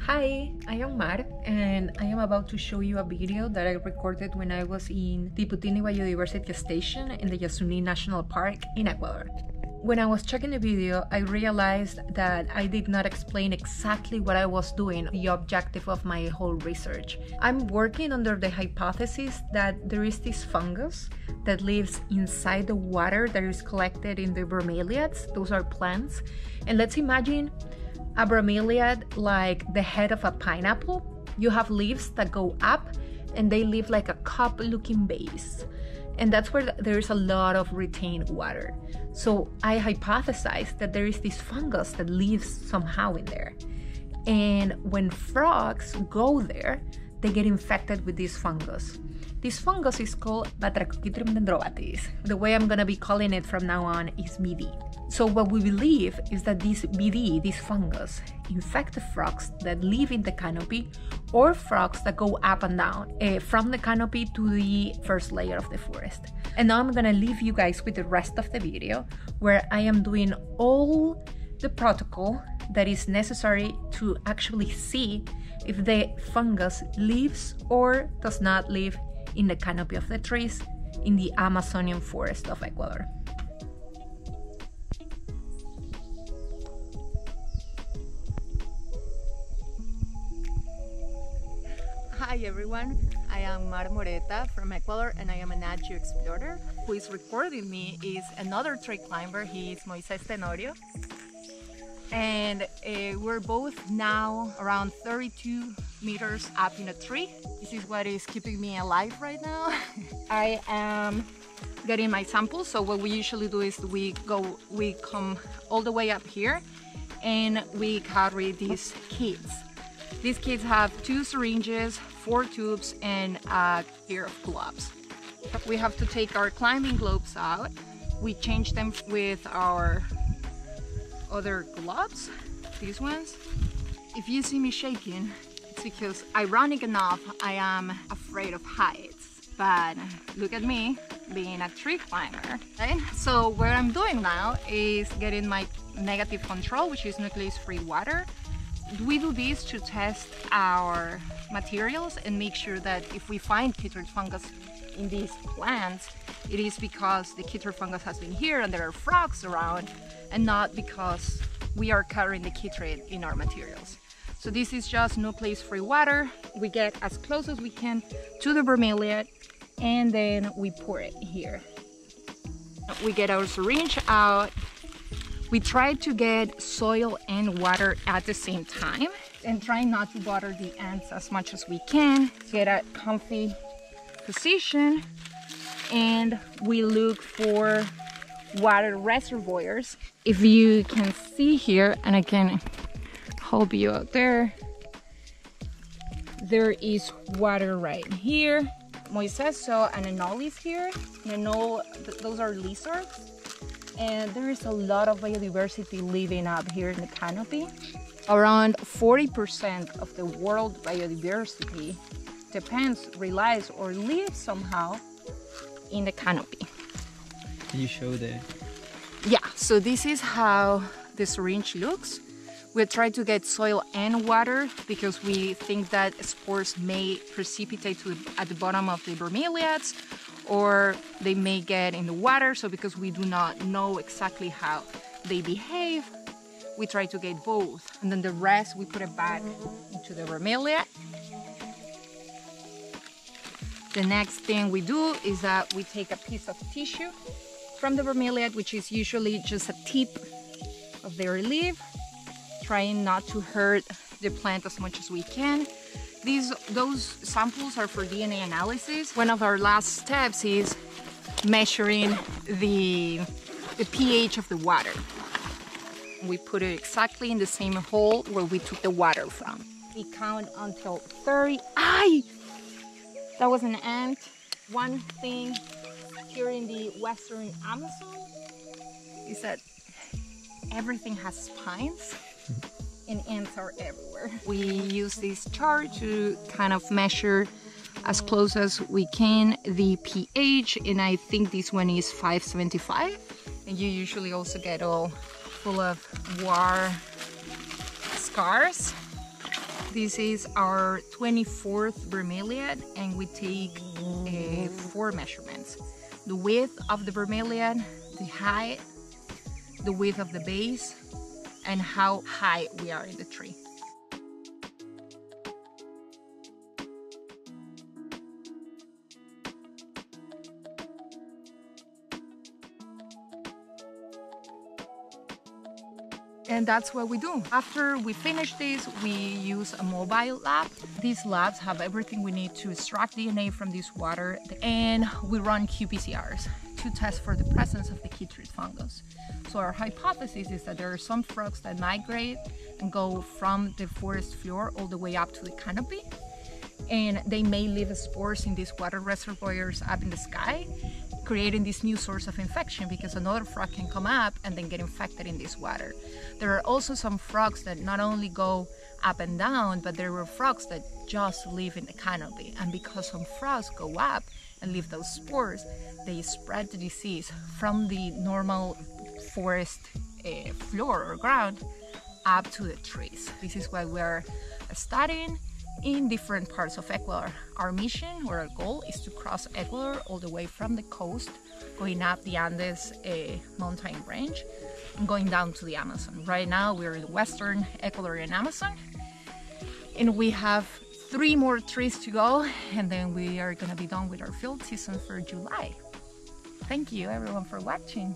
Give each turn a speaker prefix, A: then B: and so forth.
A: Hi, I am Mar and I am about to show you a video that I recorded when I was in the Putini Biodiversity Station in the Yasuní National Park in Ecuador. When I was checking the video, I realized that I did not explain exactly what I was doing, the objective of my whole research. I'm working under the hypothesis that there is this fungus that lives inside the water that is collected in the bromeliads. Those are plants. And let's imagine a bromeliad like the head of a pineapple. You have leaves that go up and they leave like a cup-looking base. And that's where there is a lot of retained water. So I hypothesized that there is this fungus that lives somehow in there. And when frogs go there, they get infected with this fungus. This fungus is called Batrachochytrium dendrobates. The way I'm gonna be calling it from now on is BD. So what we believe is that this BD, this fungus, infect the frogs that live in the canopy or frogs that go up and down from the canopy to the first layer of the forest. And now I'm gonna leave you guys with the rest of the video where I am doing all the protocol that is necessary to actually see if the fungus lives or does not live in the canopy of the trees in the Amazonian forest of Ecuador.
B: Hi everyone, I am Mar Moreta from Ecuador and I am a nature explorer. Who is recording me is another tree climber, he is Moises Tenorio. And we're both now around 32 meters up in a tree. This is what is keeping me alive right now. I am getting my samples, so what we usually do is we come all the way up here and we carry these kits. These kits have 2 syringes, 4 tubes, and a pair of gloves. We have to take our climbing gloves out. We change them with our other gloves, these ones. If you see me shaking, it's because, ironic enough, I am afraid of heights. But look at me, being a tree climber, right? So what I'm doing now is getting my negative control, which is nucleus-free water. We do this to test our materials and make sure that if we find chytrid fungus in these plants, it is because the chytrid fungus has been here and there are frogs around, and not because we are carrying the chytrid in our materials. So this is just nucleus-free water. We get as close as we can to the bromeliad and then we pour it here. We get our syringe out. We try to get soil and water at the same time and try not to bother the ants as much as we can. Get a comfy position and we look for water reservoirs. If you can see here, and I can help you out there, there is water right here. Moises saw an anolis here. Those are lizards. And there is a lot of biodiversity living up here in the canopy. Around 40% of the world biodiversity relies or lives somehow in the canopy.
C: Can you show the...
B: Yeah, so this is how the syringe looks. We try to get soil and water because we think that spores may precipitate at the bottom of the bromeliads, or they may get in the water. So because we do not know exactly how they behave, we try to get both. And then the rest, we put it back into the bromeliad. The next thing we do is that we take a piece of tissue from the bromeliad, which is usually just a tip of their leaf, trying not to hurt the plant as much as we can. Those samples are for DNA analysis. One of our last steps is measuring the pH of the water. We put it exactly in the same hole where we took the water from. We count until 30. Ay! That was an ant. One thing here in the Western Amazon is that everything has spines and ants are everywhere. We use this chart to kind of measure as close as we can the pH, and I think this one is 575. And you usually also get all full of war scars. This is our 24th bromeliad, and we take 4 measurements. The width of the bromeliad, the height, the width of the base, and how high we are in the tree. And that's what we do. After we finish this, we use a mobile lab. These labs have everything we need to extract DNA from this water, and we run qPCRs to test for the presence of the quítrido fungus. So our hypothesis is that there are some frogs that migrate and go from the forest floor all the way up to the canopy, and they may leave spores in these water reservoirs up in the sky, creating this new source of infection because another frog can come up and then get infected in this water. There are also some frogs that not only go up and down, but there were frogs that just live in the canopy. And because some frogs go up and leave those spores, they spread the disease from the normal forest floor or ground up to the trees. This is what we're studying in different parts of Ecuador. Our mission or our goal is to cross Ecuador all the way from the coast, going up the Andes mountain range and going down to the Amazon. Right now we're in the western Ecuadorian Amazon, and we have 3 more trees to go, and then we are gonna be done with our field season for July. Thank you everyone for watching.